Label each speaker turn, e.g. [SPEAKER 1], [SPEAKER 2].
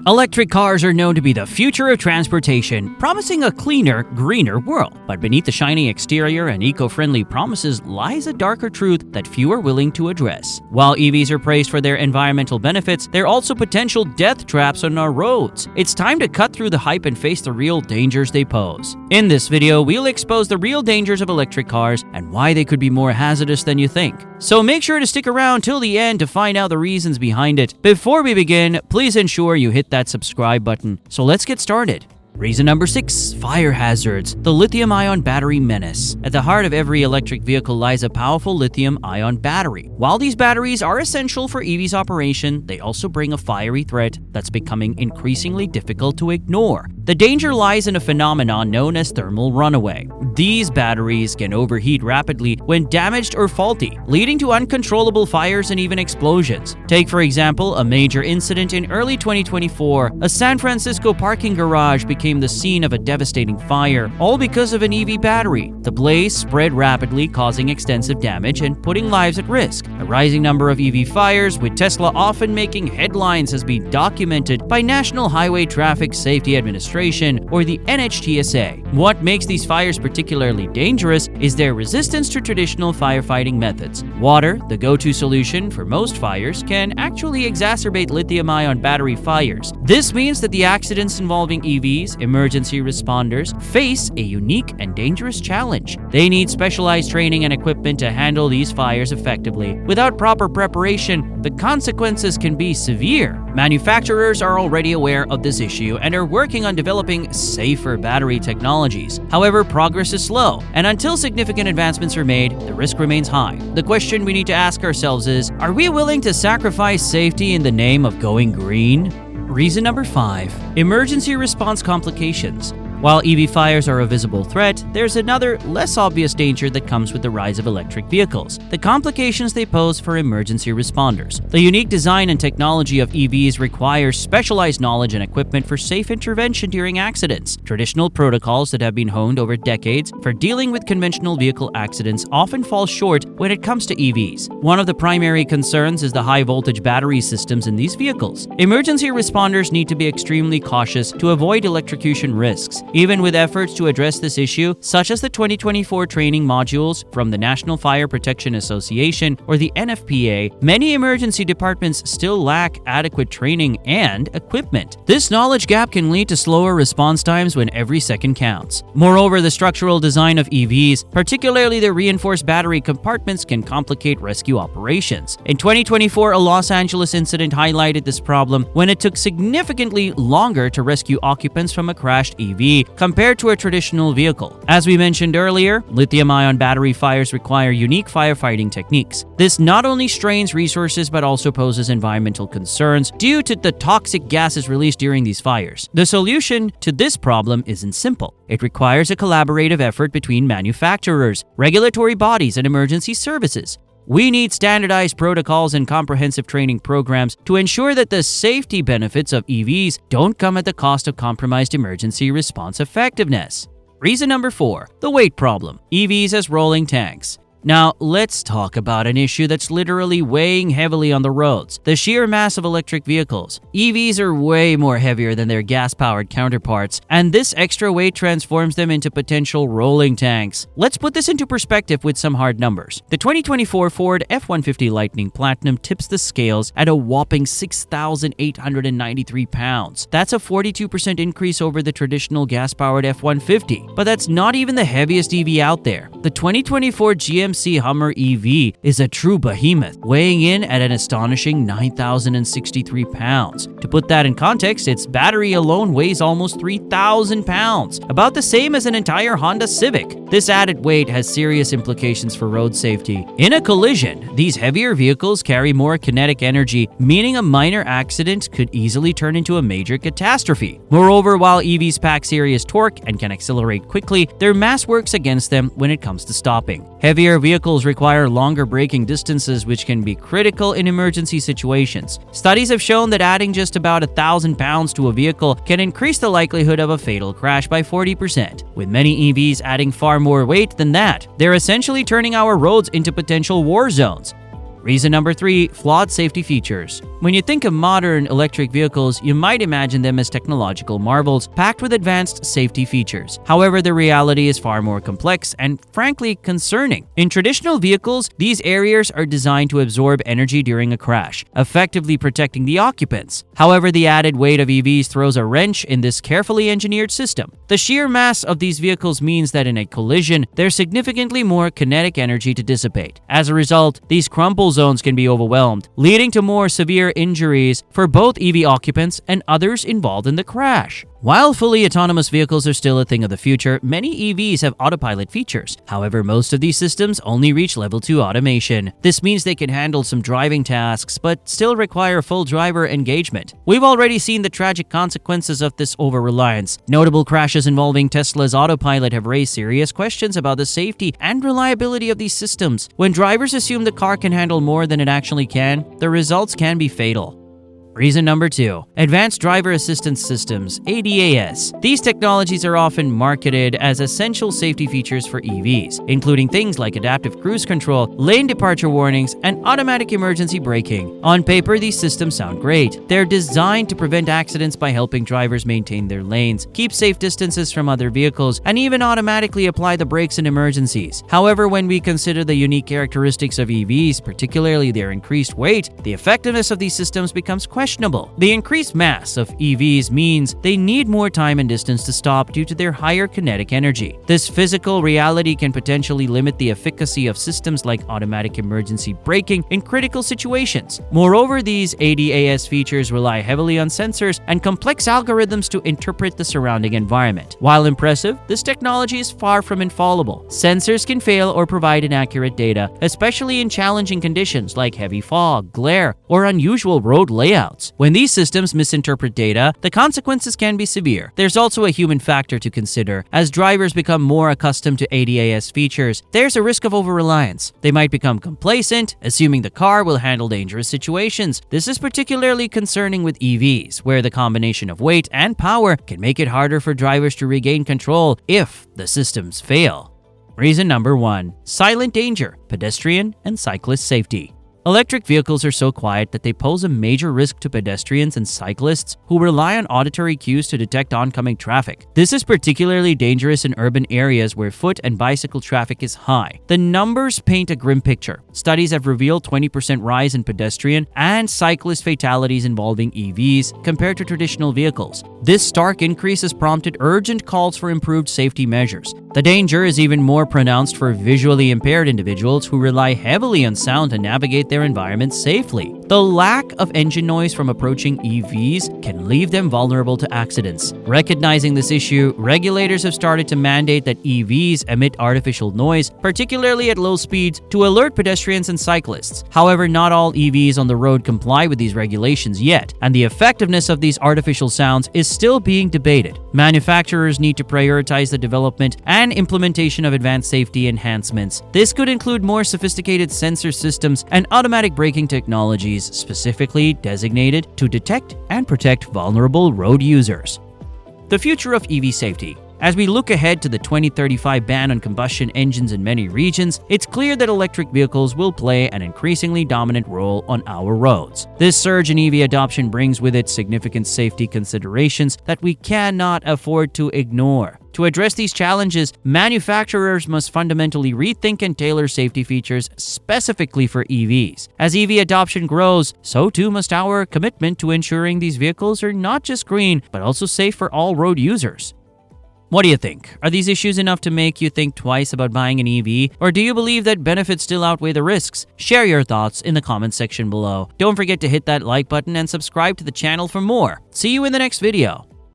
[SPEAKER 1] Electric cars are known to be the future of transportation, promising a cleaner, greener world. But beneath the shiny exterior and eco-friendly promises lies a darker truth that few are willing to address. While EVs are praised for their environmental benefits, they're also potential death traps on our roads. It's time to cut through the hype and face the real dangers they pose. In this video, we'll expose the real dangers of electric cars and why they could be more hazardous than you think. So make sure to stick around till the end to find out the reasons behind it. Before we begin, please ensure you hit that subscribe button. So let's get started. Reason number 6. Fire hazards. The lithium-ion battery menace. At the heart of every electric vehicle lies a powerful lithium-ion battery. While these batteries are essential for EV's operation, they also bring a fiery threat that's becoming increasingly difficult to ignore. The danger lies in a phenomenon known as thermal runaway. These batteries can overheat rapidly when damaged or faulty, leading to uncontrollable fires and even explosions. Take, for example, a major incident in early 2024. A San Francisco parking garage became the scene of a devastating fire, all because of an EV battery. The blaze spread rapidly, causing extensive damage and putting lives at risk. A rising number of EV fires, with Tesla often making headlines, has been documented by National Highway Traffic Safety Administration, or the NHTSA. What makes these fires particularly dangerous is their resistance to traditional firefighting methods. Water, the go-to solution for most fires, can actually exacerbate lithium-ion battery fires. This means that the accidents involving EVs, emergency responders, face a unique and dangerous challenge. They need specialized training and equipment to handle these fires effectively. Without proper preparation, the consequences can be severe. Manufacturers are already aware of this issue and are working on developing safer battery technologies. However, progress is slow, and until significant advancements are made, the risk remains high. The question we need to ask ourselves is, are we willing to sacrifice safety in the name of going green? Reason number 5. Emergency response complications. While EV fires are a visible threat, there's another, less obvious danger that comes with the rise of electric vehicles: the complications they pose for emergency responders. The unique design and technology of EVs requires specialized knowledge and equipment for safe intervention during accidents. Traditional protocols that have been honed over decades for dealing with conventional vehicle accidents often fall short when it comes to EVs. One of the primary concerns is the high-voltage battery systems in these vehicles. Emergency responders need to be extremely cautious to avoid electrocution risks. Even with efforts to address this issue, such as the 2024 training modules from the National Fire Protection Association or the NFPA, many emergency departments still lack adequate training and equipment. This knowledge gap can lead to slower response times when every second counts. Moreover, the structural design of EVs, particularly the reinforced battery compartments, can complicate rescue operations. In 2024, a Los Angeles incident highlighted this problem when it took significantly longer to rescue occupants from a crashed EV compared to a traditional vehicle. As we mentioned earlier, lithium-ion battery fires require unique firefighting techniques. This not only strains resources but also poses environmental concerns due to the toxic gases released during these fires. The solution to this problem isn't simple. It requires a collaborative effort between manufacturers, regulatory bodies, and emergency services. We need standardized protocols and comprehensive training programs to ensure that the safety benefits of EVs don't come at the cost of compromised emergency response effectiveness. Reason number 4. The weight problem. EVs as rolling tanks. Now, let's talk about an issue that's literally weighing heavily on the roads: the sheer mass of electric vehicles. EVs are way more heavier than their gas-powered counterparts, and this extra weight transforms them into potential rolling tanks. Let's put this into perspective with some hard numbers. The 2024 Ford F-150 Lightning Platinum tips the scales at a whopping 6,893 pounds. That's a 42% increase over the traditional gas-powered F-150. But that's not even the heaviest EV out there. The 2024 GMC Hummer EV is a true behemoth, weighing in at an astonishing 9,063 pounds. To put that in context, its battery alone weighs almost 3,000 pounds, about the same as an entire Honda Civic. This added weight has serious implications for road safety. In a collision, these heavier vehicles carry more kinetic energy, meaning a minor accident could easily turn into a major catastrophe. Moreover, while EVs pack serious torque and can accelerate quickly, their mass works against them when it comes to stopping. Heavier vehicles require longer braking distances, which can be critical in emergency situations. Studies have shown that adding just about 1,000 pounds to a vehicle can increase the likelihood of a fatal crash by 40%. With many EVs adding far more weight than that, they're essentially turning our roads into potential war zones. Reason number 3, flawed safety features. When you think of modern electric vehicles, you might imagine them as technological marvels packed with advanced safety features. However, the reality is far more complex and, frankly, concerning. In traditional vehicles, these areas are designed to absorb energy during a crash, effectively protecting the occupants. However, the added weight of EVs throws a wrench in this carefully engineered system. The sheer mass of these vehicles means that in a collision, there's significantly more kinetic energy to dissipate. As a result, these crumple zones can be overwhelmed, leading to more severe injuries for both EV occupants and others involved in the crash. While fully autonomous vehicles are still a thing of the future, many EVs have autopilot features. However, most of these systems only reach level 2 automation. This means they can handle some driving tasks, but still require full driver engagement. We've already seen the tragic consequences of this over-reliance. Notable crashes involving Tesla's autopilot have raised serious questions about the safety and reliability of these systems. When drivers assume the car can handle more than it actually can, the results can be fatal. Reason number 2, advanced driver assistance systems, ADAS. These technologies are often marketed as essential safety features for EVs, including things like adaptive cruise control, lane departure warnings, and automatic emergency braking. On paper, these systems sound great. They're designed to prevent accidents by helping drivers maintain their lanes, keep safe distances from other vehicles, and even automatically apply the brakes in emergencies. However, when we consider the unique characteristics of EVs, particularly their increased weight, the effectiveness of these systems becomes questionable. The increased mass of EVs means they need more time and distance to stop due to their higher kinetic energy. This physical reality can potentially limit the efficacy of systems like automatic emergency braking in critical situations. Moreover, these ADAS features rely heavily on sensors and complex algorithms to interpret the surrounding environment. While impressive, this technology is far from infallible. Sensors can fail or provide inaccurate data, especially in challenging conditions like heavy fog, glare, or unusual road layouts. When these systems misinterpret data, the consequences can be severe. There's also a human factor to consider. As drivers become more accustomed to ADAS features, there's a risk of over-reliance. They might become complacent, assuming the car will handle dangerous situations. This is particularly concerning with EVs, where the combination of weight and power can make it harder for drivers to regain control if the systems fail. Reason number 1, silent danger, pedestrian and cyclist safety. Electric vehicles are so quiet that they pose a major risk to pedestrians and cyclists who rely on auditory cues to detect oncoming traffic. This is particularly dangerous in urban areas where foot and bicycle traffic is high. The numbers paint a grim picture. Studies have revealed 20% rise in pedestrian and cyclist fatalities involving EVs compared to traditional vehicles. This stark increase has prompted urgent calls for improved safety measures. The danger is even more pronounced for visually impaired individuals who rely heavily on sound to navigate their environment safely. The lack of engine noise from approaching EVs can leave them vulnerable to accidents. Recognizing this issue, regulators have started to mandate that EVs emit artificial noise, particularly at low speeds, to alert pedestrians and cyclists. However, not all EVs on the road comply with these regulations yet, and the effectiveness of these artificial sounds is still being debated. Manufacturers need to prioritize the development and implementation of advanced safety enhancements. This could include more sophisticated sensor systems and automatic braking technologies specifically designated to detect and protect vulnerable road users. The future of EV safety. As we look ahead to the 2035 ban on combustion engines in many regions, it's clear that electric vehicles will play an increasingly dominant role on our roads. This surge in EV adoption brings with it significant safety considerations that we cannot afford to ignore. To address these challenges, manufacturers must fundamentally rethink and tailor safety features specifically for EVs. As EV adoption grows, so too must our commitment to ensuring these vehicles are not just green, but also safe for all road users. What do you think? Are these issues enough to make you think twice about buying an EV? Or do you believe that benefits still outweigh the risks? Share your thoughts in the comment section below. Don't forget to hit that like button and subscribe to the channel for more. See you in the next video.